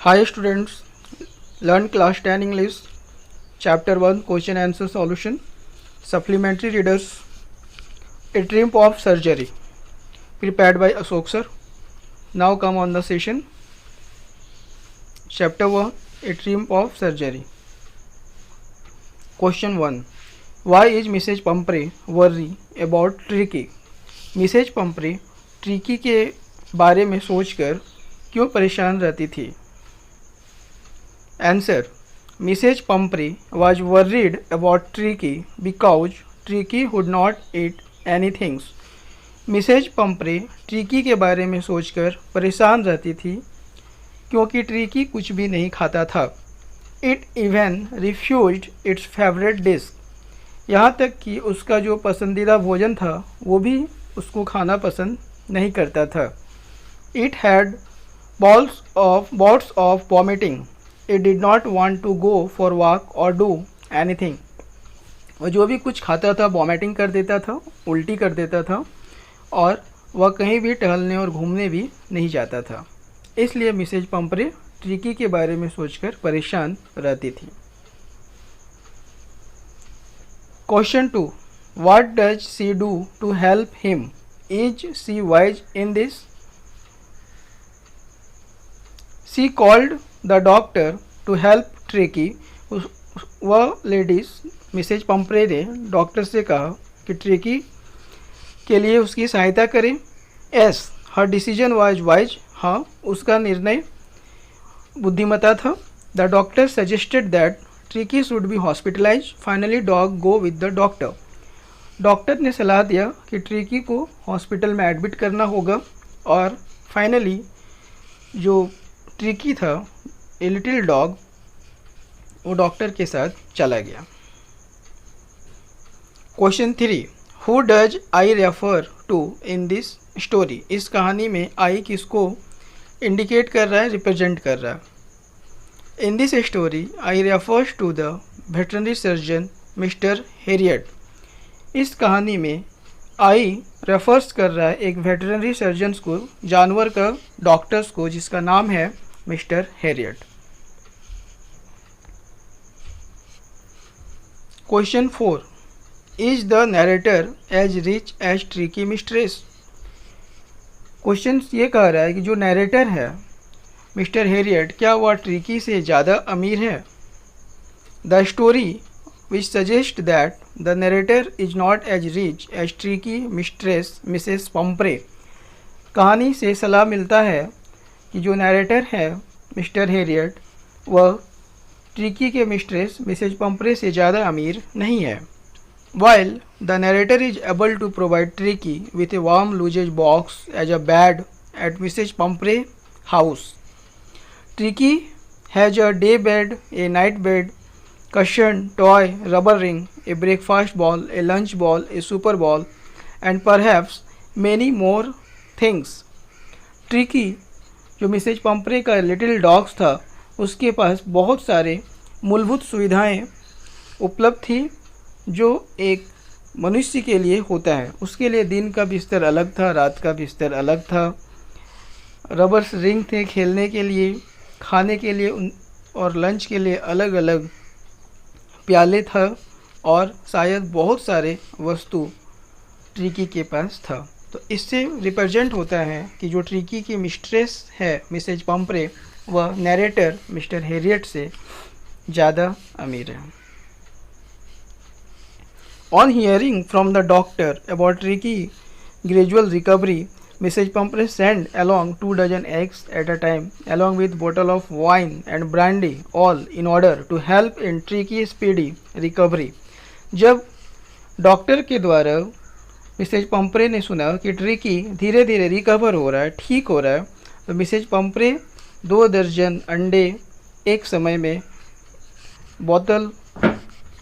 Hi students, learn class 10 English, chapter 1 question answer solution, supplementary readers, a triumph of surgery, prepared by Ashok sir. Now come on the session. Chapter 1, a triumph of surgery. Question 1. Why is Mrs. Pumphrey worry about Tricky? Mrs Pumphrey Tricky के बारे में सोचकर क्यों परेशान रहती थी? Answer. Mrs. Pumphrey was worried about Tricky because Tricky would not eat anything. Mrs Pumphrey Tricky के बारे में सोचकर परेशान रहती थी क्योंकि ट्रिकी कुछ भी नहीं खाता था. It even refused its favorite dish. यहाँ तक कि उसका जो पसंदीदा भोजन था वो भी उसको खाना पसंद नहीं करता था. It had bouts of vomiting. It did not want to go for walk or do anything. वह जो भी कुछ खाता था वॉमिटिंग कर देता था, उल्टी कर देता था और वह कहीं भी टहलने और घूमने भी नहीं जाता था. इसलिए मिसेज पंपरे ट्रिकी के बारे में सोचकर परेशान रहती थी. Question 2. What does she do to help him? Is she wise in this? She called the doctor to help Tricky. वह लेडीज मिसेज पंपरे ने डॉक्टर से कहा कि ट्रिकी के लिए उसकी सहायता करें. Yes, her decision was wise. हाँ, उसका निर्णय बुद्धिमता था. The doctor suggested that Tricky should be hospitalized. Finally, dog go with the doctor. Doctor ने सलाह दिया कि ट्रिकी को हॉस्पिटल में एडमिट करना होगा और फाइनली जो ट्रिकी था ए लिटिल डॉग वो डॉक्टर के साथ चला गया. Question 3. Who does I refer to in this story? इस कहानी में आई किसको इंडिकेट कर रहा है, रिप्रेजेंट कर रहा है? In this story I refers to the veterinary surgeon Mr Herriot. इस कहानी में आई रेफर्स कर रहा है एक वेटरनरी सर्जन्स को, जानवर का डॉक्टर्स को, जिसका नाम है Mr Herriot. Question 4. Is the narrator as rich as Tricky mistress? Question ये कह रहा है कि जो नरेटर है मिस्टर हेरियट, क्या वह ट्रिकी से ज़्यादा अमीर है? The story which suggests that the narrator is not as rich as Tricky mistress Mrs. Pumphrey. कहानी से सलाह मिलता है कि जो नरेटर है मिस्टर हेरियट वह ट्रिकी के मिस्ट्रेस मिसेज पंपरे से ज़्यादा अमीर नहीं है. While the narrator is able to provide Tricky with a warm luggage box as a bed at Mrs. Pumphrey house. Tricky has a day bed, a night bed, cushion, toy, rubber ring, a breakfast ball, a lunch ball, a super ball, and perhaps many more things. Tricky जो Mrs पंपरे का little dogs था उसके पास बहुत सारे मूलभूत सुविधाएं उपलब्ध थी जो एक मनुष्य के लिए होता है. उसके लिए दिन का बिस्तर अलग था, रात का बिस्तर अलग था, रबर रिंग थे खेलने के लिए, खाने के लिए और लंच के लिए अलग अलग प्याले था और शायद बहुत सारे वस्तु ट्रिकी के पास था. तो इससे रिप्रेजेंट होता है कि जो ट्रिकी की मिस्ट्रेस है मिसेज पंपरे वह नरेटर मिस्टर हेरियट से ज़्यादा अमीर है. On hearing from the doctor about tricky gradual recovery, Mrs. Pumphrey sent along 2 dozen eggs at a time, along with bottle of wine and brandy, all in order to help in Tricky's speedy recovery. जब doctor के द्वारा Mrs Pumphrey ने सुना कि tricky धीरे धीरे recover हो रहा है, ठीक हो रहा है, तो मिसेज पंपरे 2 दर्जन अंडे एक समय में बोतल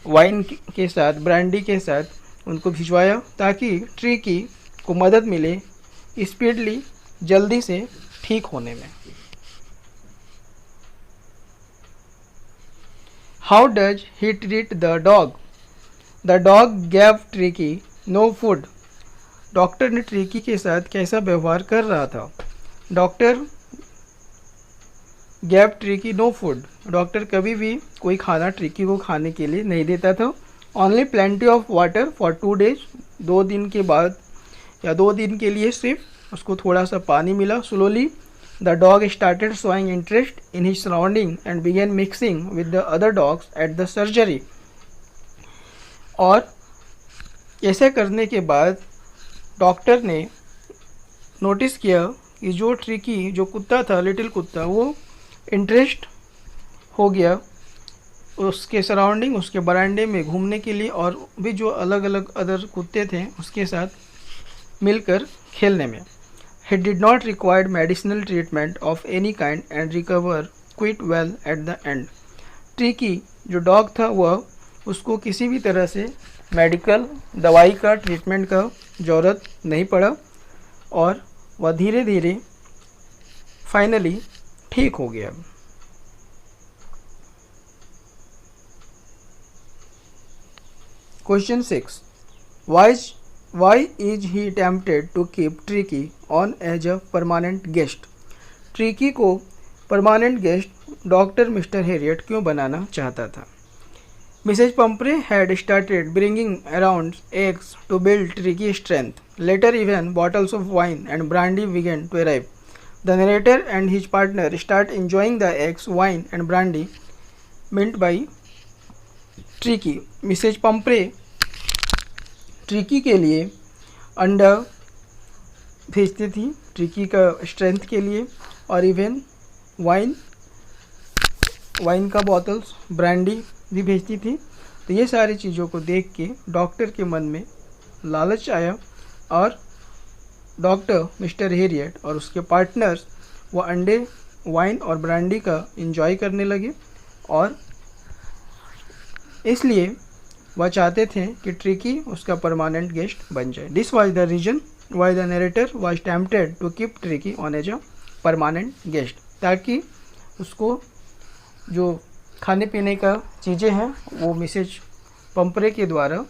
वाइन के साथ, ब्रांडी के साथ उनको भिजवाया ताकि ट्रिकी को मदद मिले स्पीडली, जल्दी से ठीक होने में. How does he treat the dog? The dog gave Tricky no food. Doctor ने ट्रिकी के साथ कैसा व्यवहार कर रहा था? Doctor gave Tricky no food, doctor कभी भी कोई खाना ट्रिकी को खाने के लिए नहीं देता था। Only plenty of water for 2 days, 2 दिन के बाद या 2 दिन के लिए सिर्फ उसको थोड़ा सा पानी मिला। Slowly the dog started showing interest in his surrounding and began mixing with the other dogs at the surgery. और ऐसे करने के बाद डॉक्टर ने नोटिस किया कि जो ट्रिकी जो कुत्ता था, लिटिल कुत्ता, वो इंटरेस्ट हो गया उसके सराउंडिंग, उसके बरांडे में घूमने के लिए और भी जो अलग अलग अदर कुत्ते थे उसके साथ मिलकर खेलने में। He did not required medicinal treatment of any kind and recover quit well at the end. Tricky जो डॉग था वह उसको किसी भी तरह से मेडिकल दवाई का ट्रीटमेंट का ज़रूरत नहीं पड़ा और वह धीरे धीरे फाइनली ठीक हो गया। Question 6, why is he tempted to keep Tricky on as a permanent guest? Tricky को permanent guest doctor Mr Herriot क्यों बनाना चाहता था? Mrs Pumphrey had started bringing around eggs to build Tricky's strength. Later even bottles of wine and brandy began to arrive. The narrator and his partner start enjoying the eggs, wine and brandy meant by Tricky. Mrs Pumphrey Tricky के लिए अंडा भेजती थी tricky का strength के लिए, और even wine का बॉटल्स, ब्रांडी भी भेजती थी। तो ये सारी चीज़ों को देख के डॉक्टर के मन में लालच आया और डॉक्टर मिस्टर हेरियट और उसके पार्टनर्स वो अंडे, वाइन और ब्रांडी का एंजॉय करने लगे और इसलिए वह चाहते थे कि ट्रिकी उसका परमानेंट गेस्ट बन जाए। This was the reason why the narrator was tempted to keep Tricky on as a permanent guest, ताकि उसको जो खाने पीने का चीज़ें हैं वो मिसेज पंपरे के द्वारा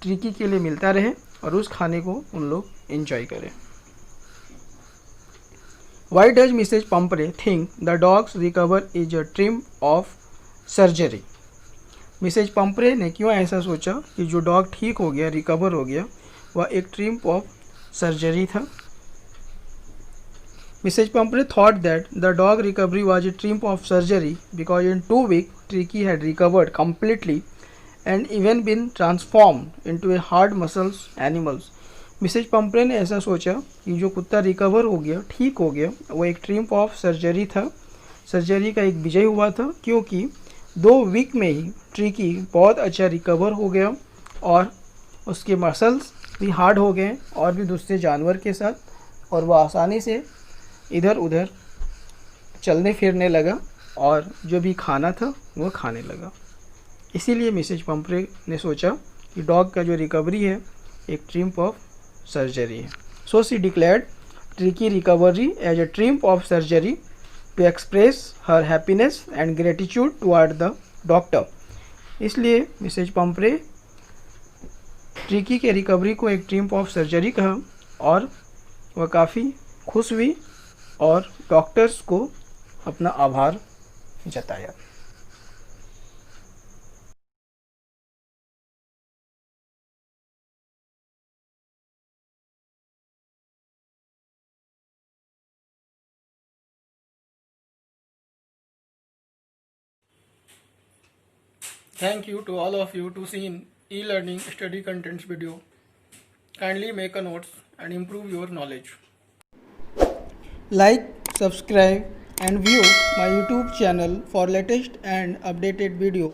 ट्रिकी के लिए मिलता रहे और उस खाने को उन लोग एंजॉय करें। Why does Mrs Pumphrey think the dog's recover is a triumph of surgery? Mrs Pumphrey ने क्यों ऐसा सोचा कि जो डॉग ठीक हो गया, रिकवर हो गया, वह एक ट्रिम ऑफ सर्जरी था? Mrs Pumphrey thought that the dog recovery was a triumph of surgery because in 2 weeks Tricky had recovered completely and even been transformed into a hard muscles animals. Mrs Pumphrey ने ऐसा सोचा कि जो कुत्ता recover हो गया, ठीक हो गया, वो एक ट्रिम्प ऑफ सर्जरी था, सर्जरी का एक विजय हुआ था, क्योंकि 2 week में ही ट्रिकी बहुत अच्छा रिकवर हो गया और उसके मसल्स भी हार्ड हो गए और भी दूसरे जानवर के साथ, और वह आसानी से इधर उधर चलने फिरने लगा और जो भी खाना था वो खाने लगा। इसीलिए मिसेज पंपरे ने सोचा कि डॉग का जो रिकवरी है एक ट्रिम्प ऑफ सर्जरी है। So she declared Tricky recovery as a triumph of surgery to express her happiness and gratitude toward the doctor. इसलिए मिसेज पंपरे ट्रिकी के रिकवरी को एक ट्रिम्प ऑफ सर्जरी कहा और वह काफ़ी खुश हुई और डॉक्टर्स को अपना आभार जताया। Thank you to all of you to see in e-learning study contents video. Kindly make a notes and improve your knowledge. Like, subscribe and view my YouTube channel for latest and updated video.